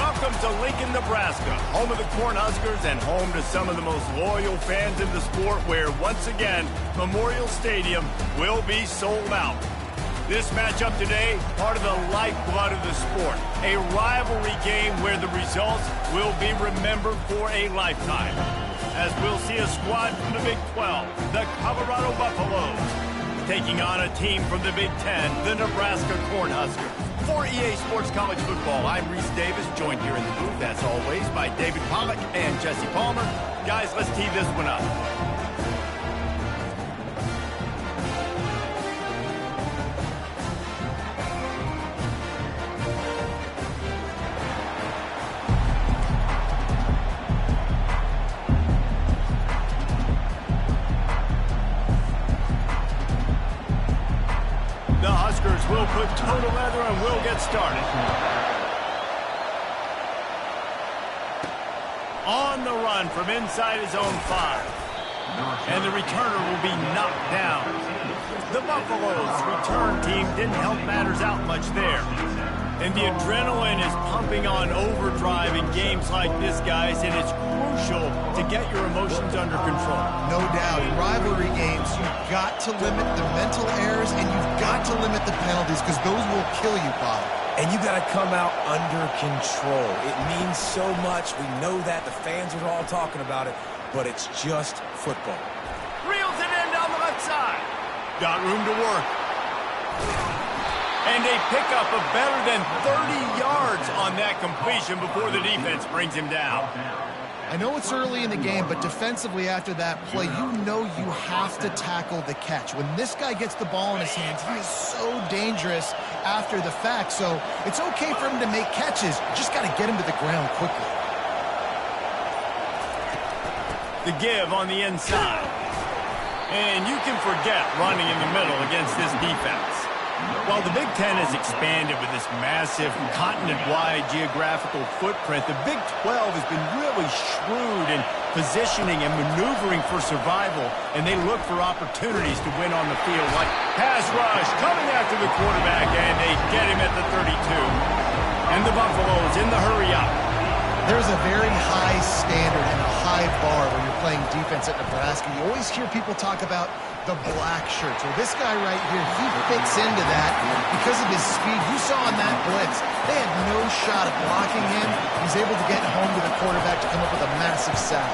Welcome to Lincoln, Nebraska, home of the Cornhuskers and home to some of the most loyal fans in the sport where, once again, Memorial Stadium will be sold out. This matchup today, part of the lifeblood of the sport, a rivalry game where the results will be remembered for a lifetime. As we'll see a squad from the Big 12, the Colorado Buffaloes, taking on a team from the Big 10, the Nebraska Cornhuskers. For EA Sports College Football, I'm Reese Davis, joined here in the booth, as always, by David Pollack and Jesse Palmer. Guys, let's tee this one up. The Huskers will put toe to leather and will get started. On the run from inside his own 5. And the returner will be knocked down. The Buffaloes' return team didn't help matters out much there. And the adrenaline is pumping on overdrive in games like this, guys, and it's crucial to get your emotions under control. No doubt. In rivalry games, you've got to limit the mental errors and you've got to limit the penalties because those will kill you, Bob. And you got to come out under control. It means so much. We know that. The fans are all talking about it, but it's just football. Reels it in down the left side. Got room to work. And a pickup of better than 30 yards on that completion before the defense brings him down. I know it's early in the game, but defensively after that play, you know you have to tackle the catch. When this guy gets the ball in his hands, he is so dangerous after the fact. So it's okay for him to make catches. You just got to get him to the ground quickly. The give on the inside. And you can forget running in the middle against this defense. While the Big Ten has expanded with this massive continent-wide geographical footprint, the Big 12 has been really shrewd in positioning and maneuvering for survival, and they look for opportunities to win on the field, like pass rush coming after the quarterback, and they get him at the 32. And the Buffaloes in the hurry-up. There's a very high standard and a high bar when you're playing defense at Nebraska. You always hear people talk about the black shirts. Well, this guy right here, he fits into that because of his speed. You saw on that blitz, they had no shot at blocking him. He's able to get home to the quarterback to come up with a massive sack.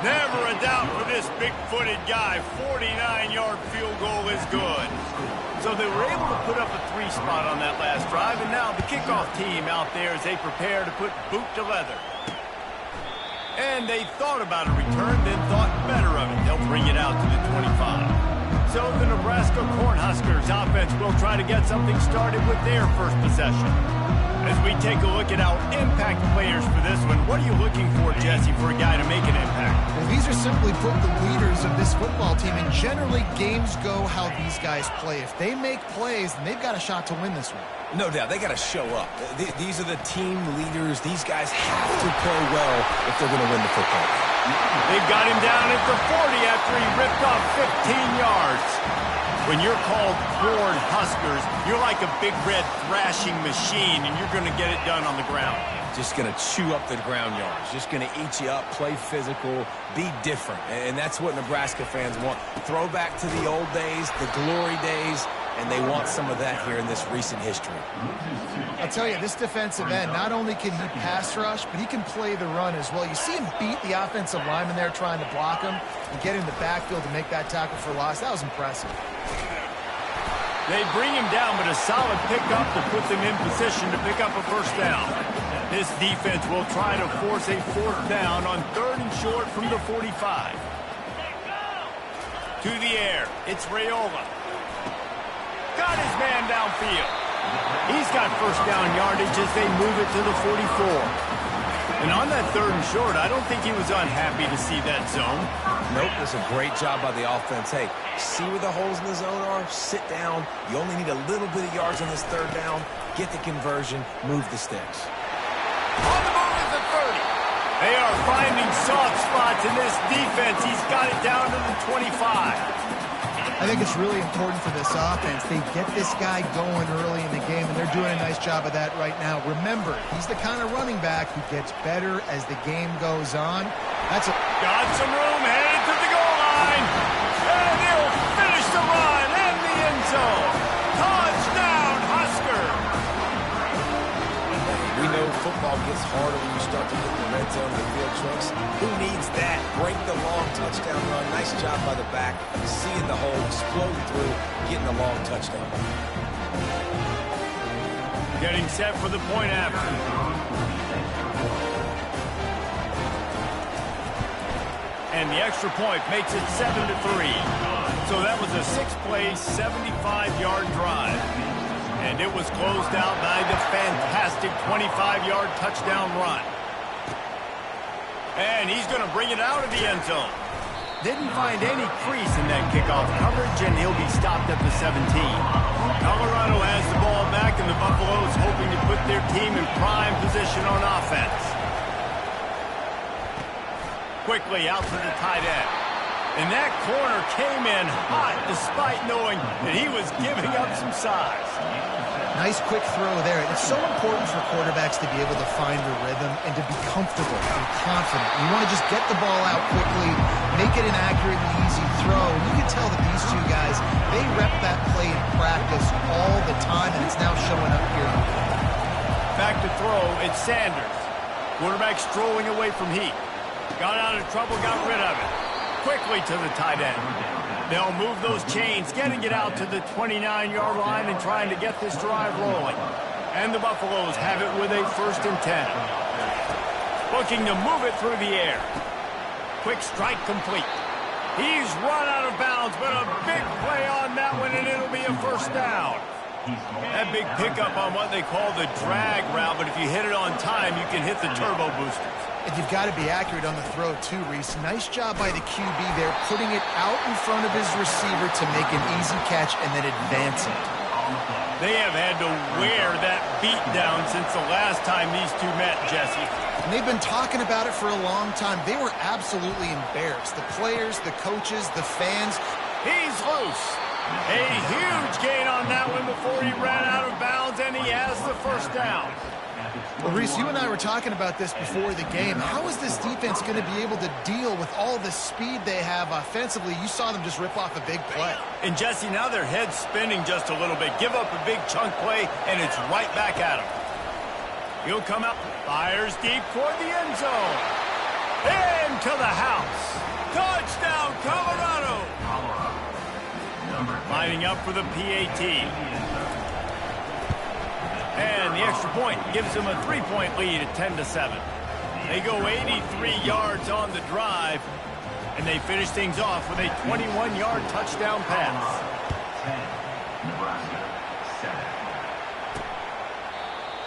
Never a doubt for this big-footed guy. 49-yard field goal is good. So they were able to put up a 3 spot on that last drive, and now the kickoff team out there as they prepare to put boot to leather. And they thought about a return, then thought better of it. They'll bring it out to the 25. So the Nebraska Cornhuskers offense will try to get something started with their first possession. As we take a look at our impact players for this one, what are you looking for, Jesse, for a guy to make an impact? Well, these are simply put the leaders of this football team, and generally games go how these guys play. If they make plays, then they've got a shot to win this one. No doubt. They got to show up. These are the team leaders. These guys have to play well if they're going to win the football game. They've got him down at the 40 after he ripped off 15 yards. When you're called Corn Huskers, you're like a big red thrashing machine, and you're going to get it done on the ground. Just going to chew up the ground yards. Just going to eat you up, play physical, be different. And that's what Nebraska fans want. Throw back to the old days, the glory days, and they want some of that here in this recent history. I'll tell you, this defensive end, not only can he pass rush, but he can play the run as well. You see him beat the offensive lineman there trying to block him and get in the backfield to make that tackle for loss. That was impressive. They bring him down, but a solid pickup to put them in position to pick up a first down. This defense will try to force a 4th down on 3rd and short from the 45. To the air, it's Raiola. Got his man downfield. He's got first down yardage as they move it to the 44. And on that 3rd and short, I don't think he was unhappy to see that zone. Nope, that's a great job by the offense. Hey, see where the holes in the zone are, sit down. You only need a little bit of yards on this 3rd down. Get the conversion, move the sticks. On the move at the 30. They are finding soft spots in this defense. He's got it down to the 25. I think it's really important for this offense. They get this guy going early in the game, and they're doing a nice job of that right now. Remember, he's the kind of running back who gets better as the game goes on. Got some room, headed to the goal line. And he'll finish the run and the end zone. Touchdown, Husker. We know football gets harder when you start to get the red zone and the field tricks. Who needs that? Break the long touchdown run. Nice job by the back. Seeing the hole, explode through, getting the long touchdown. Getting set for the point after. And the extra point makes it 7-3. So that was a 6-play, 75-yard drive. And it was closed out by the fantastic 25-yard touchdown run. And he's going to bring it out of the end zone. Didn't find any crease in that kickoff coverage, and he'll be stopped at the 17. Colorado has the ball back, and the Buffaloes hoping to put their team in prime position on offense. Quickly out to the tight end. And that corner came in hot despite knowing that he was giving up some size. Nice quick throw there. It's so important for quarterbacks to be able to find a rhythm and to be comfortable and confident. You want to just get the ball out quickly, make it an accurate and easy throw. And you can tell that these two guys, they rep that play in practice all the time, and it's now showing up here. Back to throw, it's Sanders. Quarterback strolling away from heat. Got out of trouble, got rid of it. Quickly to the tight end. They'll move those chains, getting it out to the 29-yard line and trying to get this drive rolling. And the Buffaloes have it with a 1st and 10. Looking to move it through the air. Quick strike complete. He's run out of bounds, but a big play on that one, and it'll be a 1st down. That big pickup on what they call the drag route, but if you hit it on time, you can hit the turbo boosters. And you've got to be accurate on the throw, too, Reese. Nice job by the QB there, putting it out in front of his receiver to make an easy catch and then advance it. They have had to wear that beat down since the last time these two met, Jesse. And they've been talking about it for a long time. They were absolutely embarrassed. The players, the coaches, the fans. He's loose. A huge gain on that one before he ran out of bounds, and he has the 1st down. Well, Reese, you and I were talking about this before the game. How is this defense going to be able to deal with all the speed they have offensively? You saw them just rip off a big play. And, Jesse, now their head's spinning just a little bit. Give up a big chunk play, and it's right back at him. He'll come out, fires deep toward the end zone. Into the house. Touchdown, Colorado. Lining up for the PAT. And the extra point gives them a 3-point lead at 10-7. They go 83 yards on the drive, and they finish things off with a 21-yard touchdown pass. 10, Nebraska,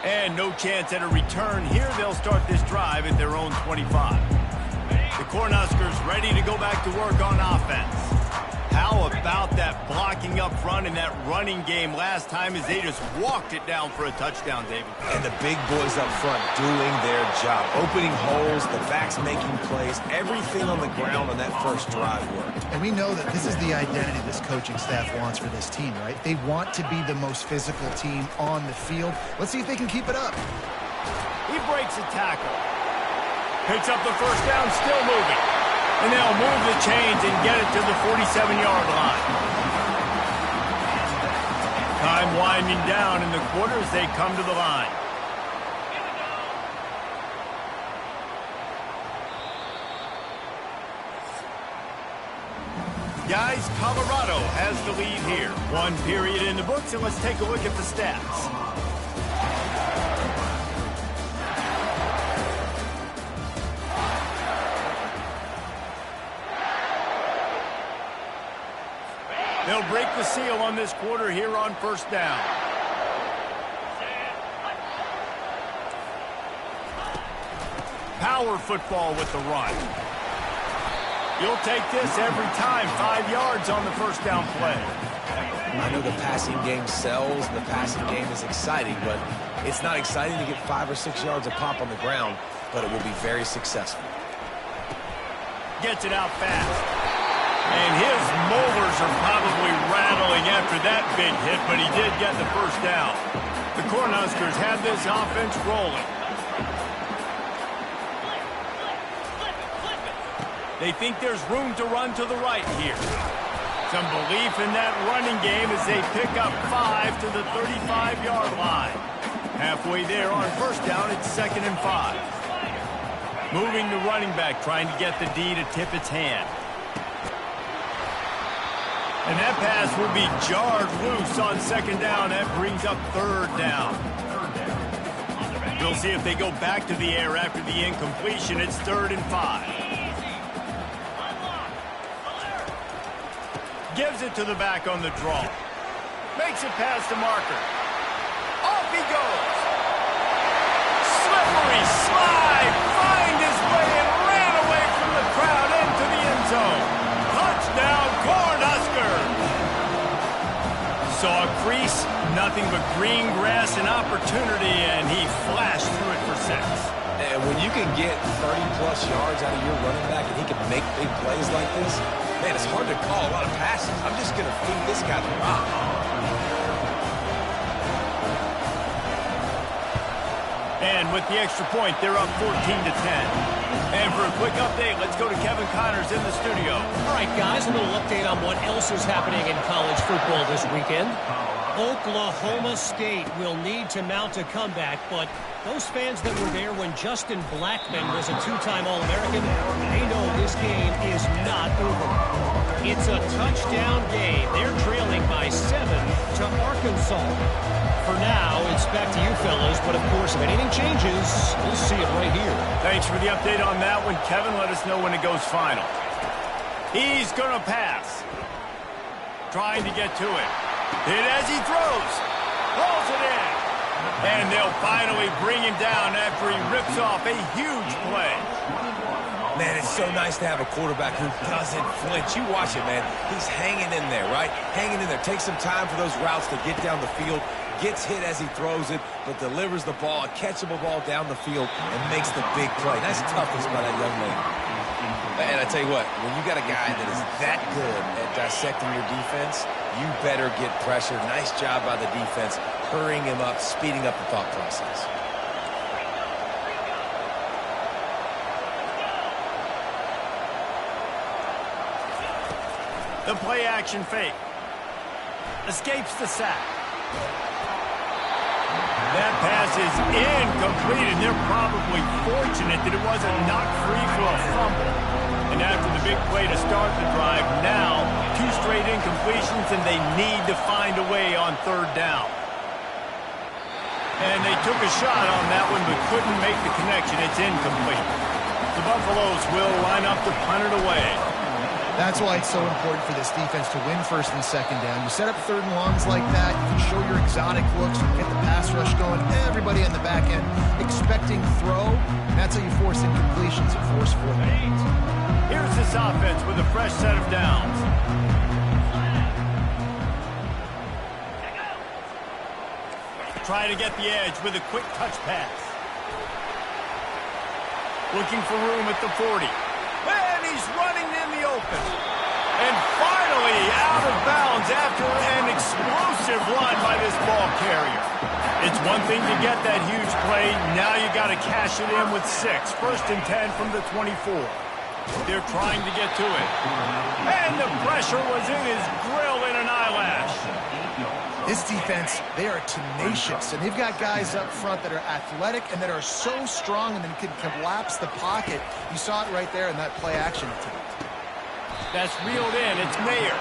7. And no chance at a return here. They'll start this drive at their own 25. The Cornhuskers ready to go back to work on offense. How about that blocking up front and that running game last time as they just walked it down for a touchdown, David? And the big boys up front doing their job. Opening holes, the backs making plays. Everything on the ground on that first drive worked. And we know that this is the identity this coaching staff wants for this team, right? They want to be the most physical team on the field. Let's see if they can keep it up. He breaks a tackle. Picks up the 1st down, still moving. And they'll move the chains and get it to the 47-yard line. Time winding down in the quarter as they come to the line. Guys, Colorado has the lead here. 1 period in the books, and let's take a look at the stats. They'll break the seal on this quarter here on 1st down. Power football with the run. You'll take this every time. 5 yards on the 1st down play. I know the passing game sells, the passing game is exciting, but it's not exciting to get 5 or 6 yards a pop on the ground, but it will be very successful. Gets it out fast. And his molars are probably after that big hit, but he did get the first down. The Cornhuskers have this offense rolling. They think there's room to run to the right here. Some belief in that running game as they pick up 5 to the 35-yard line. Halfway there on first down, it's 2nd and 5. Moving the running back, trying to get the D to tip its hand. And that pass will be jarred loose on 2nd down. That brings up 3rd down. We'll see if they go back to the air after the incompletion. It's 3rd and 5. Gives it to the back on the draw. Makes it past the marker. Off he goes. Slippery slide. Find his way and ran away from the crowd into the end zone. Touchdown, Cornhuskers. Saw a crease, nothing but green grass and opportunity, and he flashed through it for 6. And when you can get 30-plus yards out of your running back and he can make big plays like this, man, it's hard to call a lot of passes. I'm just going to feed this guy the rock. And with the extra point, they're up 14 to 10. And for a quick update, let's go to Kevin Connors in the studio. All right, guys, a little update on what else is happening in college football this weekend. Oklahoma State will need to mount a comeback, but those fans that were there when Justin Blackmon was a 2-time All-American, they know this game is not over. It's a touchdown game. They're trailing by 7 to Arkansas. For now, it's back to you fellas, but of course, if anything changes, we'll see it right here. Thanks for the update on that one, Kevin. Let us know when it goes final. He's going to pass. Trying to get to it. Hit as he throws. Pulls it in. And they'll finally bring him down after he rips off a huge play. Man, it's so nice to have a quarterback who doesn't flinch. You watch it, man. He's hanging in there, right? Hanging in there. Takes some time for those routes to get down the field. Gets hit as he throws it, but delivers the ball, a catchable ball down the field, and makes the big play. That's toughness by that young man. And I tell you what, when you got a guy that is that good at dissecting your defense, you better get pressure. Nice job by the defense, hurrying him up, speeding up the thought process. The play action fake. Escapes the sack. That pass is incomplete, and they're probably fortunate that it wasn't knocked free for a fumble. And after the big play to start the drive, now 2 straight incompletions, and they need to find a way on 3rd down. And they took a shot on that one, but couldn't make the connection. It's incomplete. The Buffaloes will line up to punt it away. That's why it's so important for this defense to win 1st and 2nd down. You set up 3rd and longs like that, you can show your exotic looks, you can get the pass rush going, everybody on the back end expecting throw, and that's how you force incompletions and force 4th downs. Here's this offense with a fresh set of downs. Trying to get the edge with a quick touch pass. Looking for room at the 40. And he's running in the open. And finally out of bounds after an explosive run by this ball carrier. It's one thing to get that huge play. Now you got to cash it in with 6. 1st and 10 from the 24. They're trying to get to it. And the pressure was in his grill in an eyelash. This defense, they are tenacious, and they've got guys up front that are athletic and that are so strong and then can collapse the pocket. You saw it right there in that play action attempt. That's reeled in. It's Mayer.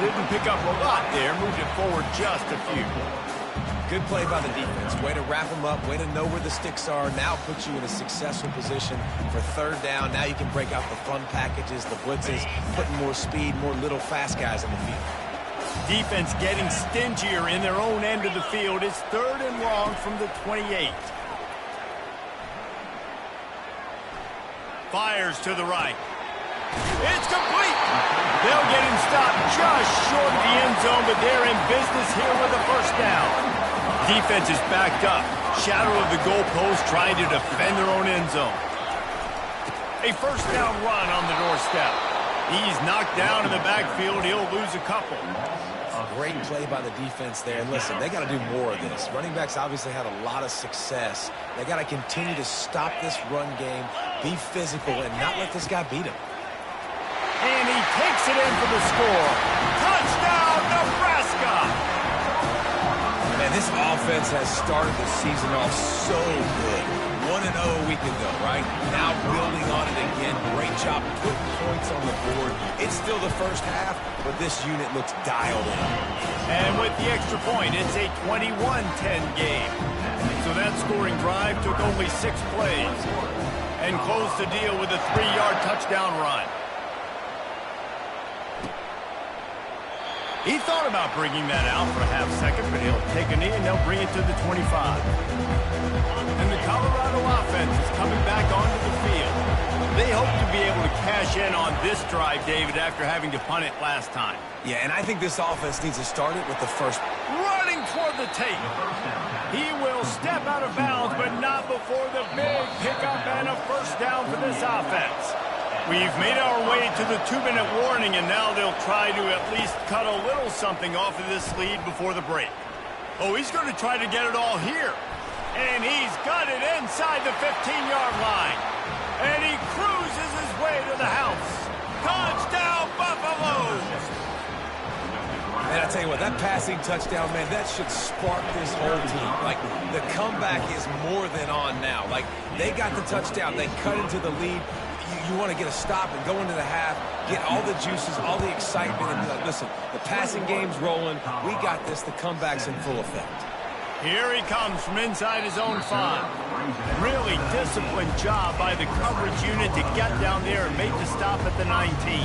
Didn't pick up a lot there. Moved it forward just a few. Good play by the defense. Way to wrap them up. Way to know where the sticks are. Now puts you in a successful position for 3rd down. Now you can break out the fun packages, the blitzes, putting more speed, more little fast guys in the field. Defense getting stingier in their own end of the field. It's 3rd and long from the 28. Fires to the right. It's complete. They'll get him stopped just short of the end zone, but they're in business here with a 1st down. Defense is backed up. Shadow of the goalpost trying to defend their own end zone. A 1st down run on the doorstep. He's knocked down in the backfield. He'll lose a couple. Great play by the defense there. And listen, they got to do more of this. Running backs obviously had a lot of success. They got to continue to stop this run game, be physical, and not let this guy beat him. And he takes it in for the score. Touchdown, Nebraska! Man, this offense has started the season off so good. 1-0 a week ago, right? Now building on it again. Great job putting points on the board. It's still the first half, but this unit looks dialed in. And with the extra point, it's a 21-10 game. So that scoring drive took only 6 plays and closed the deal with a 3-yard touchdown run. He thought about bringing that out for a half second, but he'll take a knee and they'll bring it to the 25. And the Colorado offense is coming back onto the field. They hope to be able to cash in on this drive, David, after having to punt it last time. Yeah, and I think this offense needs to start it with the first. Running toward the tape. He will step out of bounds, but not before the big pickup and a first down for this offense. We've made our way to the 2-minute warning, and now they'll try to at least cut a little something off of this lead before the break. Oh, he's going to try to get it all here. And he's got it inside the 15-yard line. And he cruises his way to the house. Touchdown, Buffaloes! And I tell you what, that passing touchdown, man, that should spark this whole team. Like, the comeback is more than on now. Like, they got the touchdown. They cut into the lead. You want to get a stop and go into the half, get all the juices, all the excitement, and be like, listen, the passing game's rolling. We got this. The comeback's in full effect. Here he comes from inside his own 5. Really disciplined job by the coverage unit to get down there and make the stop at the 19.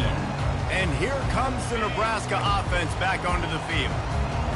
And here comes the Nebraska offense back onto the field.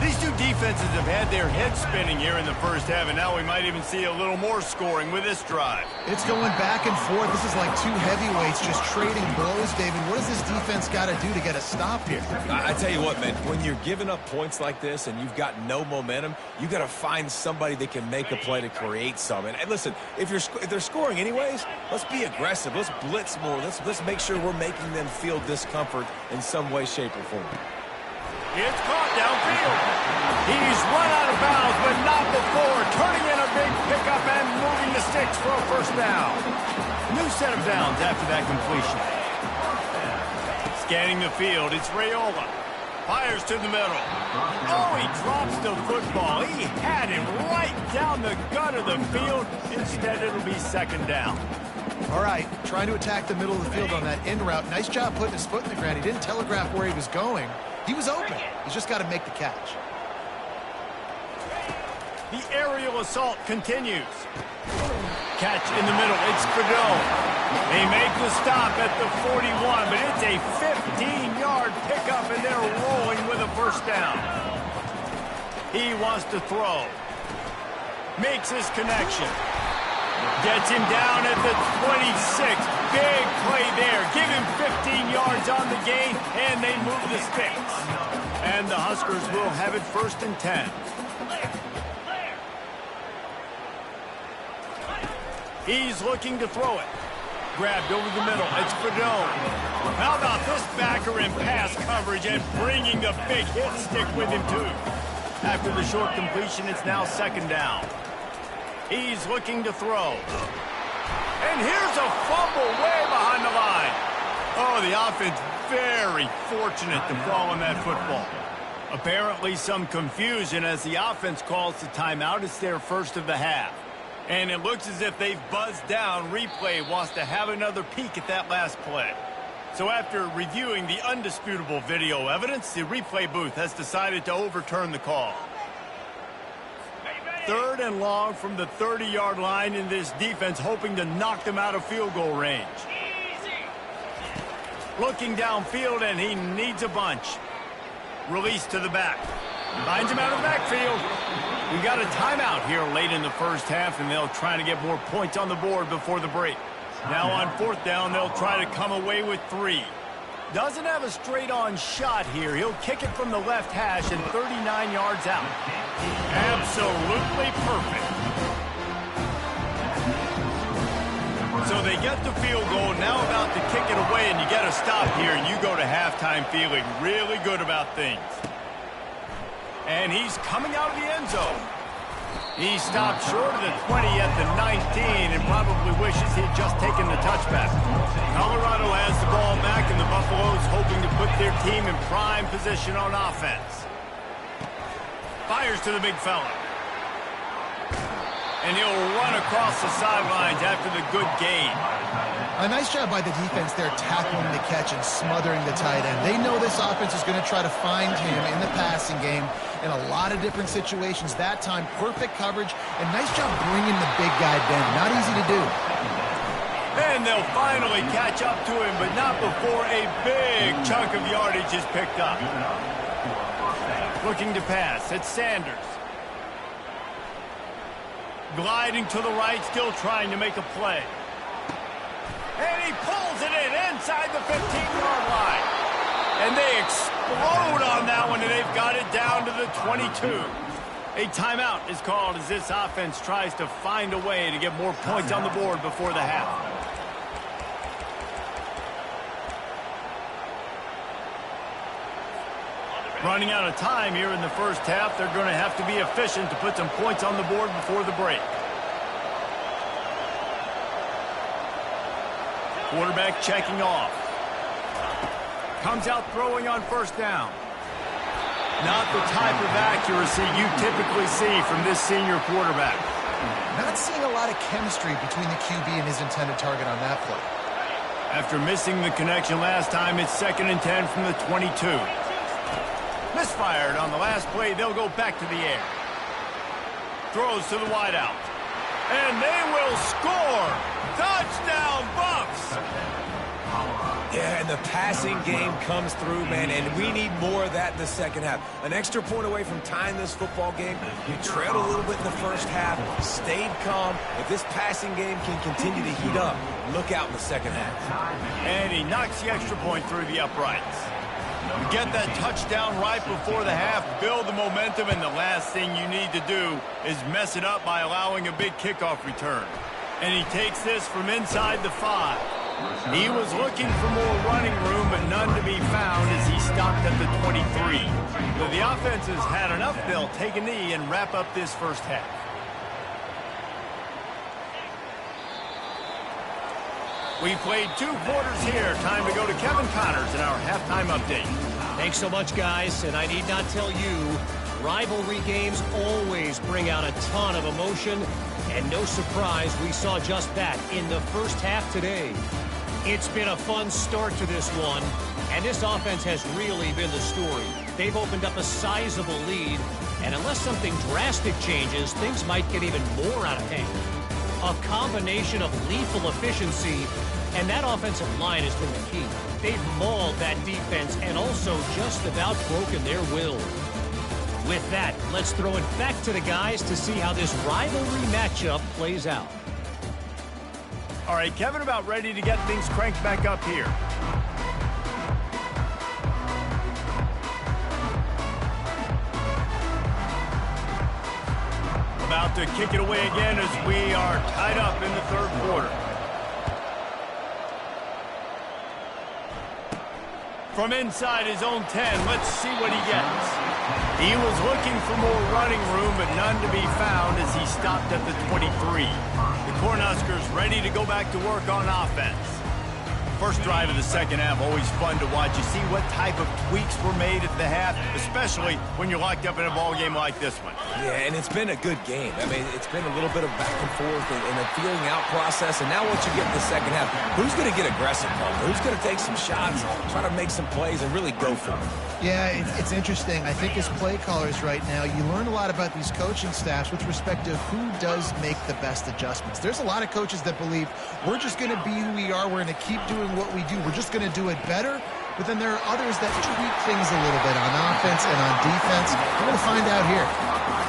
These two defenses have had their heads spinning here in the first half, and now we might even see a little more scoring with this drive. It's going back and forth. This is like two heavyweights just trading blows, David. What does this defense got to do to get a stop here? I tell you what, man, when you're giving up points like this and you've got no momentum, you got to find somebody that can make a play to create some. And listen, if they're scoring anyways, let's be aggressive. Let's blitz more. Let's make sure we're making them feel discomfort in some way, shape, or form. It's caught downfield. He's run out of bounds, but not before turning in a big pickup and moving the sticks for a first down. New set of downs after that completion. Scanning the field, it's Raiola. Fires to the middle. Oh, he drops the football. He had him right down the gut of the field. Instead, it'll be second down. All right, trying to attack the middle of the field on that in route. Nice job putting his foot in the ground. He didn't telegraph where he was going. He was open. He's just got to make the catch. The aerial assault continues. Catch in the middle. It's Fedone. They make the stop at the 41, but it's a 15-yard pickup, and they're rolling with a first down. He wants to throw. Makes his connection. Gets him down at the 26. Big play there. Give him 15 yards on the gain, and they move the sticks. And the Huskers will have it 1st and 10. He's looking to throw it. Grabbed over the middle. It's Fedone. How about this backer in pass coverage and bringing the big hit stick with him, too. After the short completion, it's now second down. He's looking to throw. And here's a fumble way behind the line. Oh, the offense very fortunate to fall on that football. Apparently some confusion as the offense calls the timeout. It's their first of the half. And it looks as if they've buzzed down. Replay wants to have another peek at that last play. So after reviewing the undisputable video evidence, the replay booth has decided to overturn the call. 3rd and long from the 30-yard line, in this defense hoping to knock them out of field goal range. Looking downfield, and he needs a bunch. Release to the back. Finds him out of the backfield. We got a timeout here late in the first half, and they'll try to get more points on the board before the break. Now on 4th down, they'll try to come away with 3. Doesn't have a straight-on shot here. He'll kick it from the left hash and 39 yards out. Absolutely perfect. So they get the field goal, now about to kick it away, and you get a stop here, and you go to halftime feeling really good about things. And he's coming out of the end zone. He stopped short of the 20 at the 19 and probably wishes he'd just taken the touchback. Colorado has the ball back, and the Buffaloes hoping to put their team in prime position on offense. Fires to the big fella. And he'll run across the sidelines after the good gain. A nice job by the defense there tackling the catch and smothering the tight end. They know this offense is going to try to find him in the passing game in a lot of different situations. That time, perfect coverage, and nice job bringing the big guy down. Not easy to do. And they'll finally catch up to him, but not before a big chunk of yardage is picked up. Looking to pass, it's Sanders. Gliding to the right, still trying to make a play. And he pulls it in inside the 15-yard line. And they explode on that one, and they've got it down to the 22. A timeout is called as this offense tries to find a way to get more points on the board before the half. Running out of time here in the first half, they're going to have to be efficient to put some points on the board before the break. Quarterback checking off. Comes out throwing on first down. Not the type of accuracy you typically see from this senior quarterback. Not seeing a lot of chemistry between the QB and his intended target on that play. After missing the connection last time, it's 2nd and 10 from the 22. Misfired on the last play. They'll go back to the air. Throws to the wideout. And they will score. Touchdown, Buffs. Yeah, and the passing game comes through, man, and we need more of that in the second half. An extra point away from tying this football game. You trailed a little bit in the first half, stayed calm. If this passing game can continue to heat up, look out in the second half. And he knocks the extra point through the uprights. You get that touchdown right before the half, build the momentum, and the last thing you need to do is mess it up by allowing a big kickoff return. And he takes this from inside the 5. He was looking for more running room, but none to be found as he stopped at the 23. So the offense has had enough. They'll take a knee and wrap up this first half. We played 2 quarters here. Time to go to Kevin Connors in our halftime update. Thanks so much, guys. And I need not tell you, rivalry games always bring out a ton of emotion. And no surprise, we saw just that in the first half today. It's been a fun start to this one. And this offense has really been the story. They've opened up a sizable lead. And unless something drastic changes, things might get even more out of hand. A combination of lethal efficiency, and that offensive line has been the key. They've mauled that defense and also just about broken their will. With that, let's throw it back to the guys to see how this rivalry matchup plays out. All right, Kevin, about ready to get things cranked back up here. About to kick it away again as we are tied up in the third quarter. From inside his own 10, let's see what he gets. He was looking for more running room, but none to be found as he stopped at the 23. The Cornhuskers ready to go back to work on offense. First drive of the second half, always fun to watch. You see what type of tweaks were made at the half, especially when you're locked up in a ball game like this one. Yeah, and it's been a good game. I mean, it's been a little bit of back and forth and a feeling out process. And now once you get in the second half, who's going to get aggressive, Paul? Who's going to take some shots, try to make some plays, and really go for it? Yeah, it's interesting. I think as play callers right now, you learn a lot about these coaching staffs with respect to who does make the best adjustments. There's a lot of coaches that believe we're just going to be who we are. We're going to keep doing what we do. We're just going to do it better. But then there are others that tweak things a little bit on offense and on defense. We're going to find out here.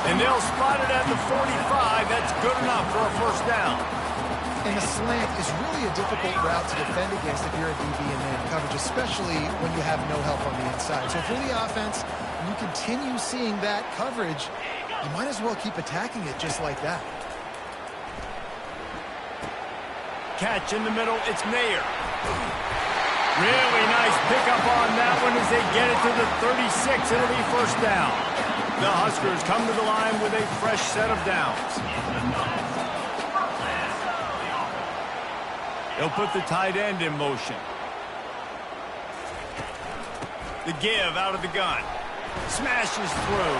And they'll spot it at the 45. That's good enough for a first down. And a slant is really a difficult route to defend against if you're a DB in man coverage, especially when you have no help on the inside. So if you're the offense and you continue seeing that coverage, you might as well keep attacking it just like that. catch in the middle. It's Nair. Really nice pickup on that one as they get it to the 36. It'll be first down. The Huskers come to the line with a fresh set of downs. They'll put the tight end in motion. The give out of the gun. Smashes through.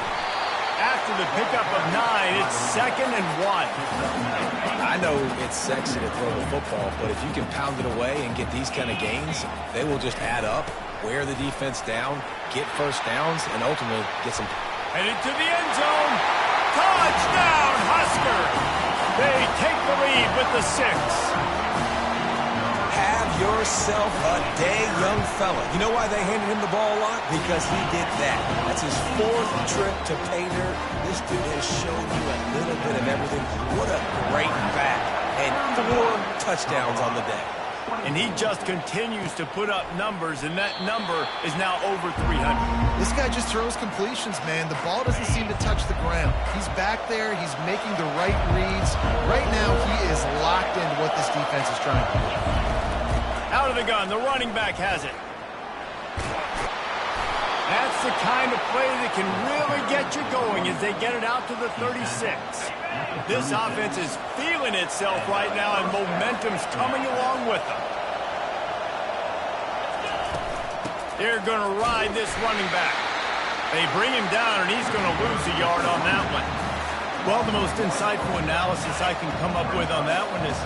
After the pickup of 9, it's 2nd and 1. I know it's sexy to throw the football, but if you can pound it away and get these kind of gains, they will just add up, wear the defense down, get first downs, and ultimately get some. Headed to the end zone. Touchdown, Husker! They take the lead with the 6. Have yourself a day, young fella. You know why they handed him the ball a lot? Because he did that. That's his 4th trip to pay dirt. This dude has shown you a little bit of everything. What a great back. And 4 touchdowns on the day. And he just continues to put up numbers, and that number is now over 300. This guy just throws completions, man. The ball doesn't seem to touch the ground. He's back there. He's making the right reads. Right now, he is locked into what this defense is trying to do. Out of the gun, the running back has it. That's the kind of play that can really get you going as they get it out to the 36. This offense is feeling itself right now, and momentum's coming along with them. They're going to ride this running back. They bring him down, and he's going to lose a yard on that one. Well, the most insightful analysis I can come up with on that one is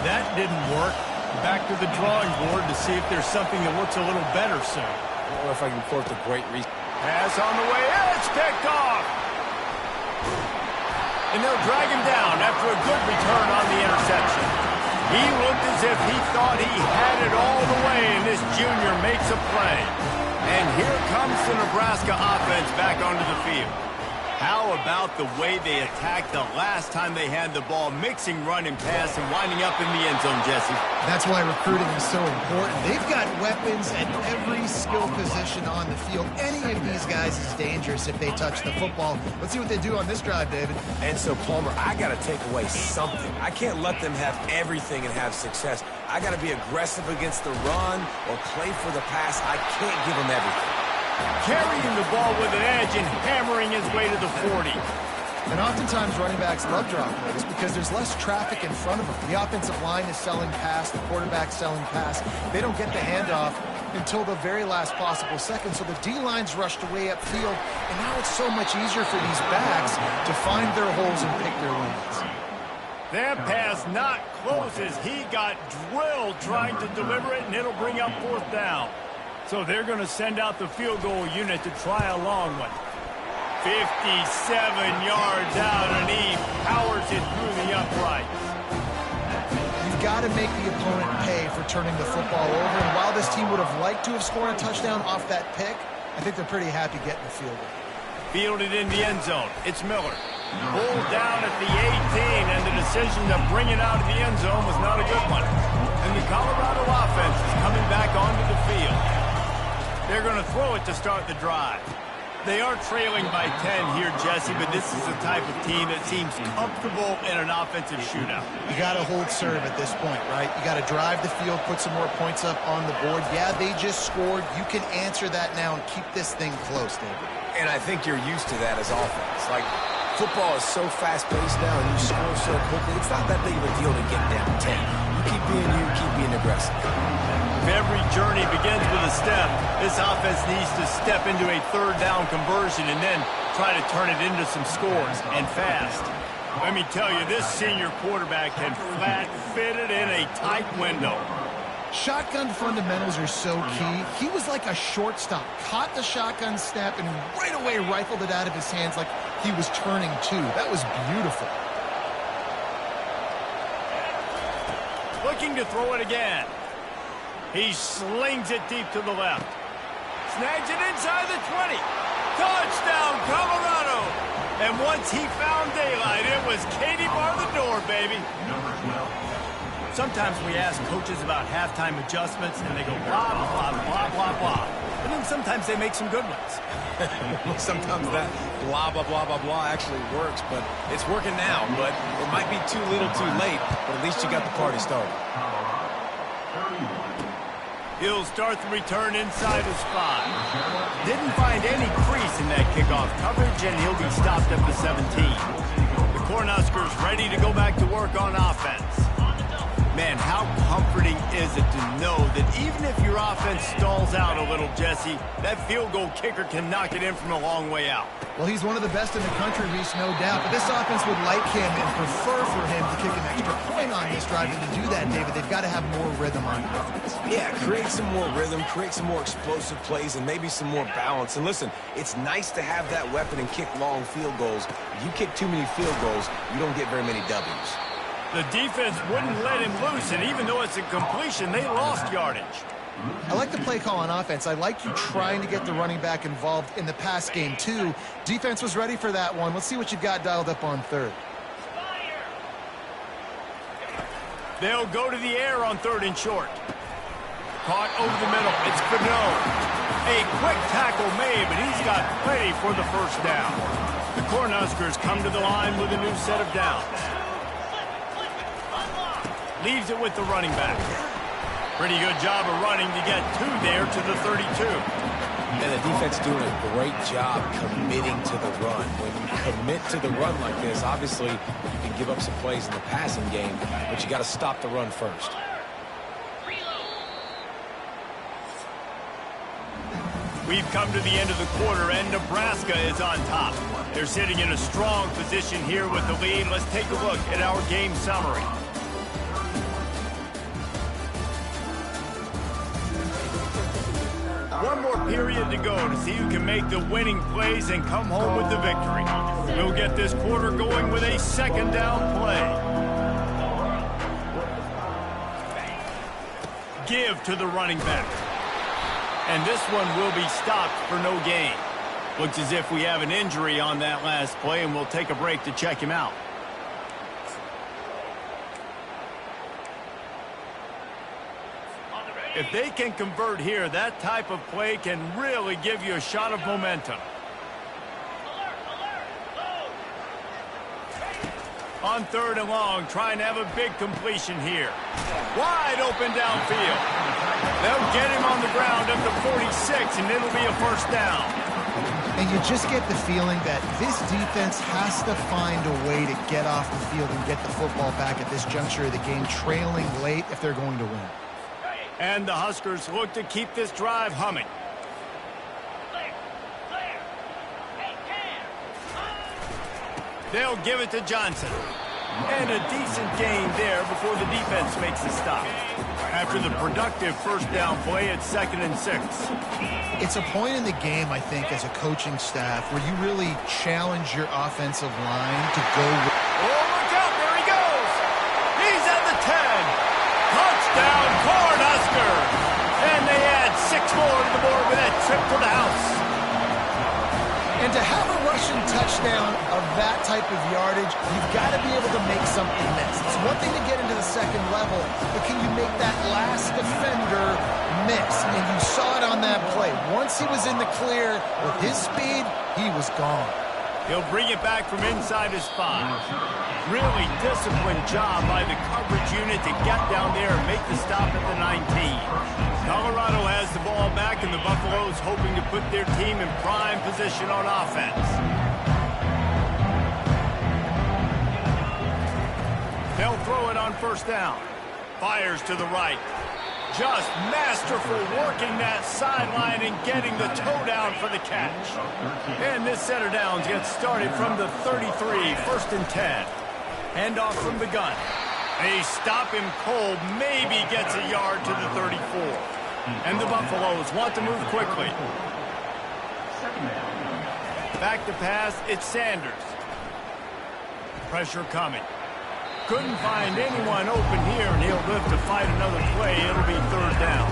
that didn't work. Back to the drawing board to see if there's something that looks a little better soon. Or if I can quote the great pass on the way. It's picked off. And they'll drag him down after a good return on the interception. He looked as if he thought he had it all the way, and this junior makes a play. And here comes the Nebraska offense back onto the field. How about the way they attacked the last time they had the ball, mixing run and pass and winding up in the end zone, Jesse? That's why recruiting is so important. They've got weapons at every skill position on the field. Any of these guys is dangerous if they touch the football. Let's see what they do on this drive, David. And so, Palmer, I got to take away something. I can't let them have everything and have success. I got to be aggressive against the run or play for the pass. I can't give them everything. Carrying the ball with an edge and hammering his way to the 40. And oftentimes running backs love drop plays because there's less traffic in front of them. The offensive line is selling pass, the quarterback's selling pass. They don't get the handoff until the very last possible second, so the D-line's rushed away upfield, and now it's so much easier for these backs to find their holes and pick their lanes. That pass not close as he got drilled trying to deliver it, and it'll bring up 4th down. So they're going to send out the field goal unit to try a long one. 57 yards out, and he powers it through the uprights. You've got to make the opponent pay for turning the football over. And while this team would have liked to have scored a touchdown off that pick, I think they're pretty happy getting the field goal. Fielded in the end zone. It's Miller. Pulled down at the 18, and the decision to bring it out of the end zone was not a good one. And the Colorado offense is coming back onto the field. They're going to throw it to start the drive. They are trailing by 10 here, Jesse, but this is the type of team that seems comfortable in an offensive shootout. You got to hold serve at this point, right? You got to drive the field, put some more points up on the board. Yeah, they just scored. You can answer that now and keep this thing close, David. And I think you're used to that as offense. Like, football is so fast-paced now, and you score so quickly. It's not that big of a deal to get down 10. You keep being aggressive. If every journey begins with a step, this offense needs to step into a 3rd down conversion and then try to turn it into some scores, and fast. Let me tell you, this senior quarterback can flat fit it in a tight window. Shotgun fundamentals are so key. He was like a shortstop, caught the shotgun snap, and right away rifled it out of his hands like he was turning two. That was beautiful. Looking to throw it again. He slings it deep to the left. Snags it inside the 20. Touchdown, Colorado! And once he found daylight, it was Katie bar the door, baby. Sometimes we ask coaches about halftime adjustments, and they go blah, blah, blah, blah, blah. And then sometimes they make some good ones. Sometimes that blah, blah, blah, blah, blah actually works, but it's working now. But it might be too little too late, but at least you got the party started. He'll start the return inside his 5. Didn't find any crease in that kickoff coverage, and he'll be stopped at the 17. The Cornhuskers ready to go back to work on offense. Man, how comforting is it to know that even if your offense stalls out a little, Jesse, that field goal kicker can knock it in from a long way out. Well, he's one of the best in the country, Reese, no doubt. But this offense would like him and prefer for him to kick an extra point on this drive. And to do that, David, they've got to have more rhythm on offense. Yeah, create some more rhythm, create some more explosive plays, and maybe some more balance. And listen, it's nice to have that weapon and kick long field goals. If you kick too many field goals, you don't get very many W's. The defense wouldn't let him loose, and even though it's a completion, they lost yardage. I like the play call on offense. I like you trying to get the running back involved in the pass game, too. Defense was ready for that one. Let's see what you've got dialed up on third. They'll go to the air on 3rd and short. Caught over the middle. It's Fano. A quick tackle made, but he's got plenty for the first down. The Cornhuskers come to the line with a new set of downs. Leaves it with the running back. Pretty good job of running to get 2 there to the 32. And the defense doing a great job committing to the run. When you commit to the run like this, obviously you can give up some plays in the passing game, but you got to stop the run first. We've come to the end of the quarter, and Nebraska is on top. They're sitting in a strong position here with the lead. Let's take a look at our game summary. One more period to go to see who can make the winning plays and come home with the victory. We'll get this quarter going with a 2nd down play. Give to the running back. And this one will be stopped for no gain. Looks as if we have an injury on that last play, and we'll take a break to check him out. If they can convert here, that type of play can really give you a shot of momentum. On 3rd and long, trying to have a big completion here. Wide open downfield. They'll get him on the ground at the 46, and it'll be a 1st down. And you just get the feeling that this defense has to find a way to get off the field and get the football back at this juncture of the game, trailing late if they're going to win. And the Huskers look to keep this drive humming. They'll give it to Johnson. And a decent gain there before the defense makes the stop. After the productive 1st down play, it's 2nd and 6. It's a point in the game, I think, as a coaching staff, where you really challenge your offensive line to go. Oh, look out. There he goes. He's at the 10. Touchdown, Cornhuskers! And they add 6 more to the board with that trip to the house. And to have a rushing touchdown of that type of yardage, you've got to be able to make something miss. It's one thing to get into the 2nd level, but can you make that last defender miss? And you saw it on that play. Once he was in the clear, with his speed, he was gone. He'll bring it back from inside his 5. Really disciplined job by the coverage unit to get down there and make the stop at the 19. Colorado has the ball back, and the Buffaloes hoping to put their team in prime position on offense. They'll throw it on 1st down. Fires to the right. Just masterful working that sideline and getting the toe down for the catch. And this set of downs gets started from the 33, 1st and 10. Handoff from the gun. They stop him cold, maybe gets a yard to the 34. And the Buffaloes want to move quickly. Back to pass, it's Sanders. Pressure coming. Couldn't find anyone open here, and he'll live to fight another play. It'll be 3rd down.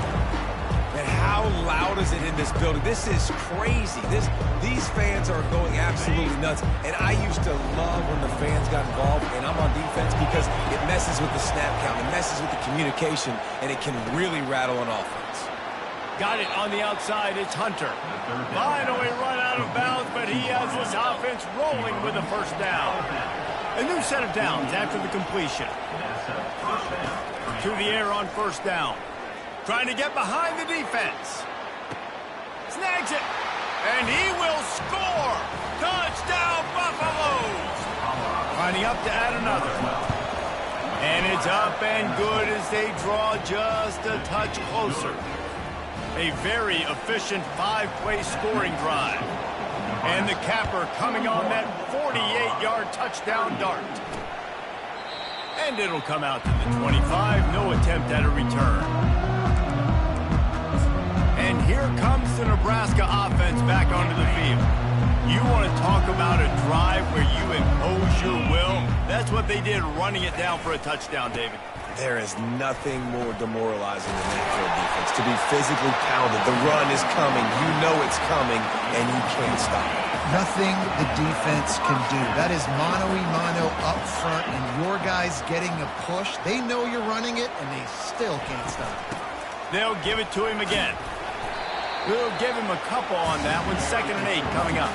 And how loud is it in this building? This is crazy. These fans are going absolutely nuts. And I used to love when the fans got involved, and I'm on defense because it messes with the snap count, it messes with the communication, and it can really rattle an offense. Got it on the outside. It's Hunter. Finally run out of bounds, but he has this offense rolling with a 1st down. A new set of downs after the completion. To the air on 1st down. Trying to get behind the defense. Snags it. And he will score. Touchdown, Buffaloes. Lining up to add another. And it's up and good as they draw just a touch closer. A very efficient 5-play scoring drive. And the capper coming on that 48-yard touchdown dart. And it'll come out to the 25. No attempt at a return. And here comes the Nebraska offense back onto the field. You want to talk about a drive where you impose your will? That's what they did, running it down for a touchdown, David. There is nothing more demoralizing than that for a defense. To be physically pounded. The run is coming. You know it's coming, and you can't stop it. Nothing the defense can do. That is mano-a-mano up front, and your guys getting a push. They know you're running it, and they still can't stop it. They'll give it to him again. We'll give him a couple on that one. 2nd and 8 coming up.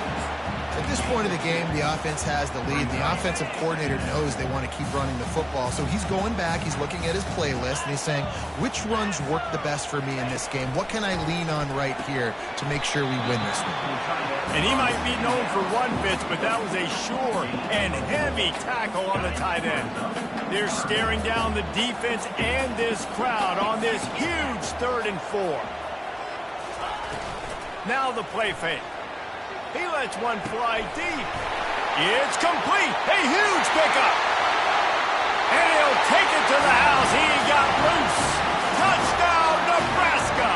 At this point of the game, the offense has the lead. The offensive coordinator knows they want to keep running the football. So he's going back, he's looking at his playlist, and he's saying, which runs work the best for me in this game? What can I lean on right here to make sure we win this one? And he might be known for run fits, but that was a sure and heavy tackle on the tight end. They're staring down the defense and this crowd on this huge 3rd and 4. Now the play fake. He lets one fly deep. It's complete. A huge pickup. And he'll take it to the house. He got loose. Touchdown, Nebraska.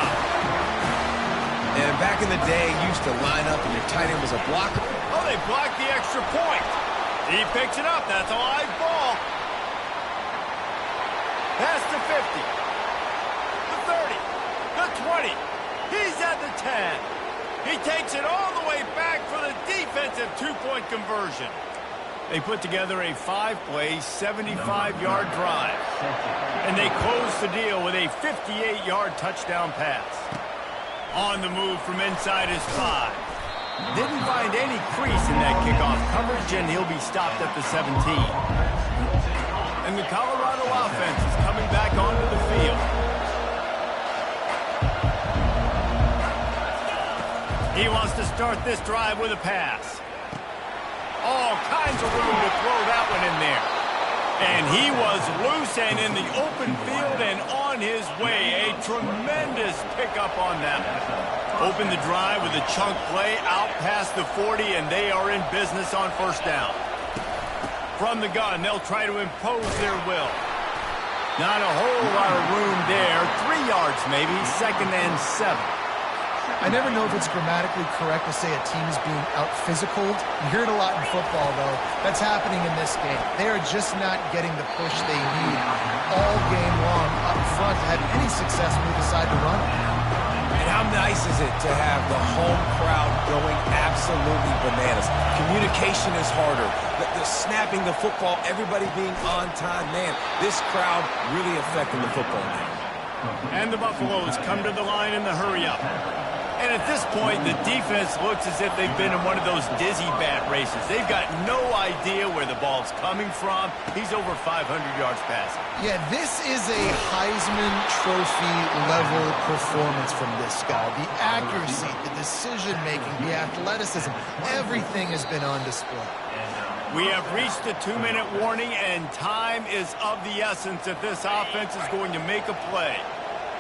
And back in the day, you used to line up and your tight end was a blocker. Oh, they blocked the extra point. He picks it up. That's a live ball. Past the 50. The 30. The 20. He's at the 10. He takes it all the way back for the defensive 2-point conversion. They put together a 5-play, 75-yard drive. And they close the deal with a 58-yard touchdown pass. On the move from inside his 5. Didn't find any crease in that kickoff coverage, and he'll be stopped at the 17. And the Colorado offense is coming back onto the field. He wants to start this drive with a pass. All kinds of room to throw that one in there. And he was loose and in the open field and on his way. A tremendous pickup on that one. Open the drive with a chunk play out past the 40, and they are in business on 1st down. From the gun, they'll try to impose their will. Not a whole lot of room there. 3 yards maybe, 2nd and 7. I never know if it's grammatically correct to say a team is being out-physicaled. You hear it a lot in football, though. That's happening in this game. They are just not getting the push they need all game long up front to have any success when they decide to run it. And how nice is it to have the home crowd going absolutely bananas? Communication is harder. The snapping the football, everybody being on time. Man, this crowd really affecting the football game. And the Buffaloes come to the line in the hurry-up. And at this point, the defense looks as if they've been in one of those dizzy bat races. They've got no idea where the ball's coming from. He's over 500 yards passing. Yeah, this is a Heisman Trophy level performance from this guy. The accuracy, the decision-making, the athleticism, everything has been on display. We have reached the 2-minute warning, and time is of the essence if this offense is going to make a play.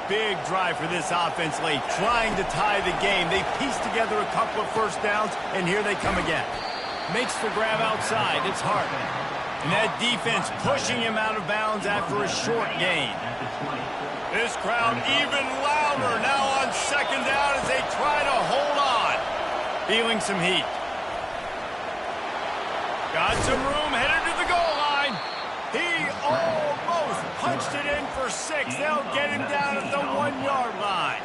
Big drive for this offense late, trying to tie the game. They piece together a couple of 1st downs, and here they come again. Makes the grab outside. It's Hartman. And that defense pushing him out of bounds after a short gain. This crowd even louder now on 2nd down as they try to hold on. Feeling some heat. Got some room, headed to the goal line. He almost punched it in for 6. They'll get him down at the 1-yard line.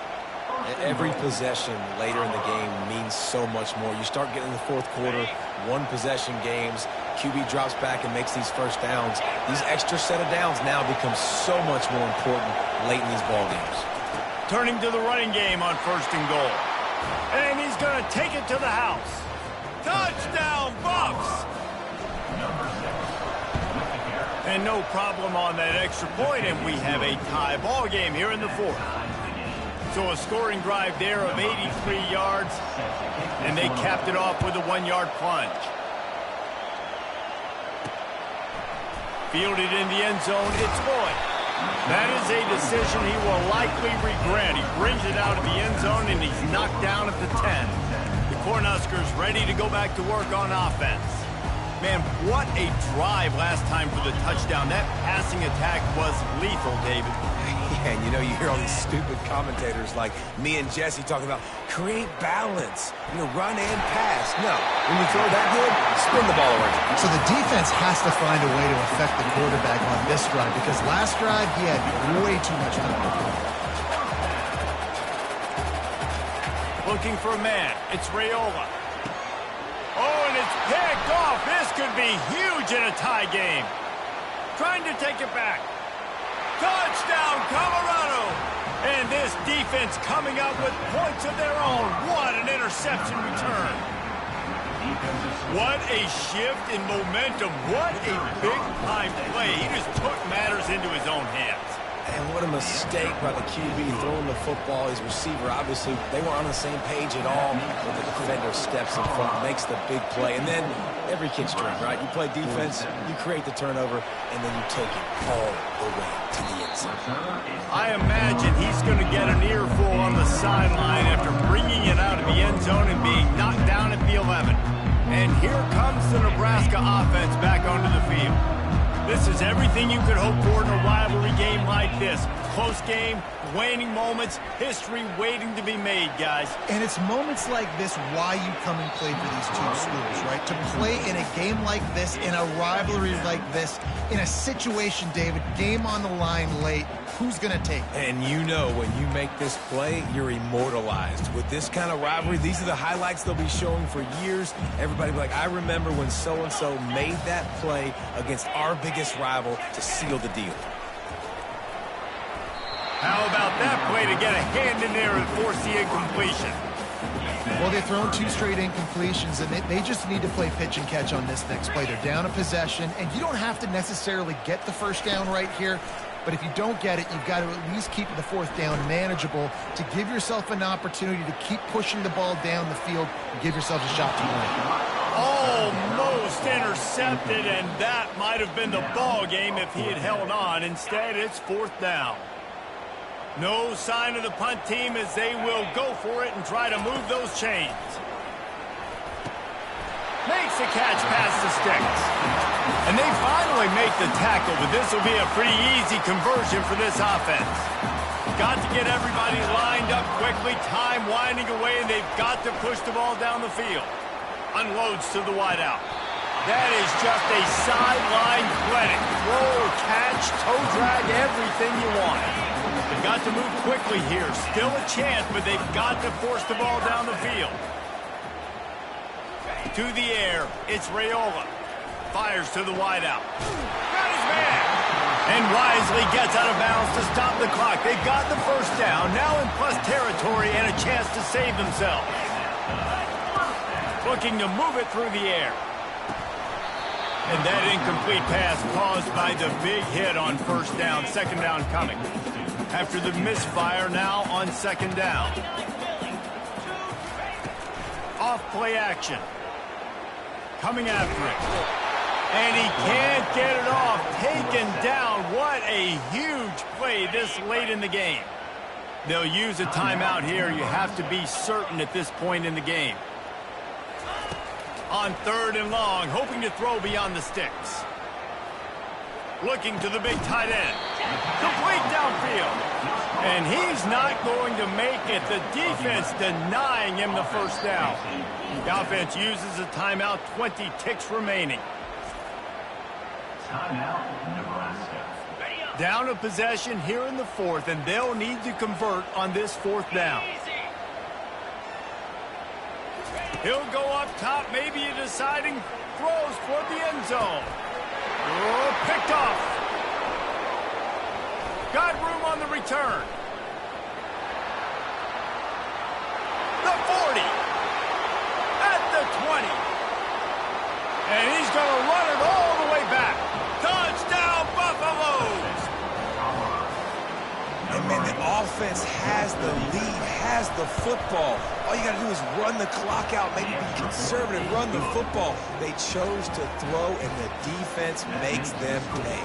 Every possession later in the game means so much more. You start getting the 4th quarter, 1-possession games. QB drops back and makes these 1st downs. These extra set of downs now become so much more important late in these ball games. Turning to the running game on 1st and goal. And he's going to take it to the house. Touchdown, Buffs! And no problem on that extra point, and we have a tie ball game here in the 4th. So a scoring drive there of 83 yards, and they capped it off with a 1-yard plunge. Fielded in the end zone, it's Lloyd. That is a decision he will likely regret. He brings it out of the end zone, and he's knocked down at the 10. The Cornhuskers ready to go back to work on offense. Man, what a drive last time for the touchdown. That passing attack was lethal, David. Yeah, and you hear all these stupid commentators like me and Jesse talking about create balance, run and pass. No, when you throw that good, spin the ball around. So the defense has to find a way to affect the quarterback on this drive because last drive he had way too much time. Looking for a man. It's Raiola. Oh, and it's picked off. This could be huge in a tie game. Trying to take it back. Touchdown, Colorado! And this defense coming up with points of their own. What an interception return. What a shift in momentum. What a big-time play. He just took matters into his own hands. And what a mistake by the QB throwing the football. His receiver, obviously, they weren't on the same page at all. But the defender steps in front, makes the big play. And then every kid's dream, right? You play defense, you create the turnover, and then you take it all the way to the end zone. I imagine he's going to get an earful on the sideline after bringing it out of the end zone and being knocked down at the 11. And here comes the Nebraska offense back onto the field. This is everything you could hope for in a rivalry game like this. Close game, waning moments, history waiting to be made, guys. And it's moments like this why you come and play for these two schools, right? To play in a game like this, in a rivalry like this, in a situation, David, game on the line late, who's going to take it? And when you make this play, you're immortalized. With this kind of rivalry, these are the highlights they'll be showing for years. Everybody will be like, I remember when so-and-so made that play against our biggest rival to seal the deal. How about that play to get a hand in there and force the incompletion? Well, they've thrown 2 straight incompletions, and they just need to play pitch and catch on this next play. They're down a possession, and you don't have to necessarily get the first down right here, but if you don't get it, you've got to at least keep the 4th down manageable to give yourself an opportunity to keep pushing the ball down the field and give yourself a shot to win. Almost intercepted, and that might have been the ball game if he had held on. Instead, it's 4th down. No sign of the punt team as they will go for it and try to move those chains. Makes the catch past the sticks. And they finally make the tackle, but this will be a pretty easy conversion for this offense. Got to get everybody lined up quickly, time winding away, and they've got to push the ball down the field. Unloads to the wideout. That is just a sideline clinic. Throw, catch, toe drag, everything you want. They've got to move quickly here. Still a chance, but they've got to force the ball down the field. To the air, it's Raiola. Fires to the wideout. Got his man. And wisely gets out of bounds to stop the clock. They've got the first down, now in plus territory and a chance to save themselves. Looking to move it through the air. And that incomplete pass caused by the big hit on first down. Second down coming. After the misfire, now on 2nd down. Off play action. Coming after it. And he can't get it off. Taken down. What a huge play this late in the game. They'll use a timeout here. You have to be certain at this point in the game. On 3rd and long, hoping to throw beyond the sticks. Looking to the big tight end. Complete downfield. And he's not going to make it. The defense denying him the first down. The offense uses a timeout, 20 ticks remaining. Timeout, Nebraska. Down a possession here in the 4th, and they'll need to convert on this 4th down. He'll go up top, maybe a deciding throws toward the end zone. Oh, picked off. Got room on the return. The 40. At the 20. And he's going to run it all the way back. Touchdown, Buffaloes! And man, the offense has the lead, has the football. All you got to do is run the clock out, maybe be conservative, run the football. They chose to throw, and the defense makes them pay.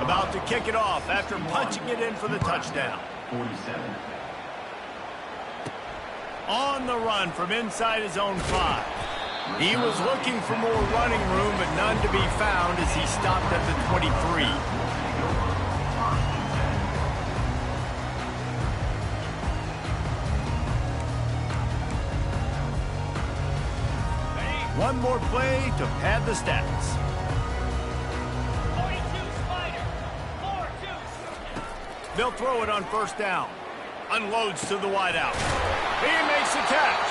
About to kick it off after punching it in for the touchdown. 47. On the run from inside his own 5. He was looking for more running room, but none to be found as he stopped at the 23. One more play to pad the stats. 42 Spider. 4-2. They'll throw it on first down. Unloads to the wideout. He makes the catch.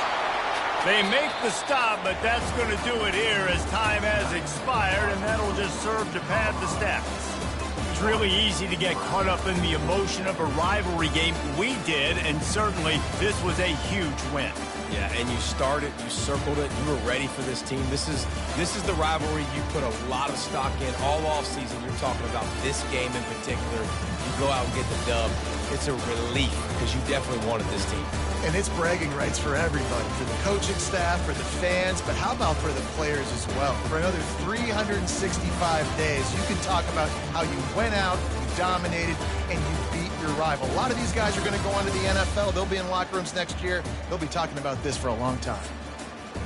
They make the stop, but that's going to do it here as time has expired, and that'll just serve to pad the stats. It's really easy to get caught up in the emotion of a rivalry game. We did, and certainly this was a huge win. Yeah, and you started, you circled it, you were ready for this team. This is the rivalry you put a lot of stock in all offseason. You're talking about this game in particular. You go out and get the dub. It's a relief because you definitely wanted this team. And it's bragging rights for everybody, for the coaching staff, for the fans, but how about for the players as well? For another 365 days, you can talk about how you went out, you dominated, and you beat your rival. A lot of these guys are going to go on to the NFL. They'll be in locker rooms next year. They'll be talking about this for a long time.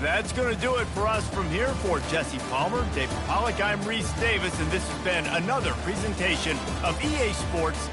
That's going to do it for us from here. For Jesse Palmer, David Pollack, I'm Reese Davis, and this has been another presentation of EA Sports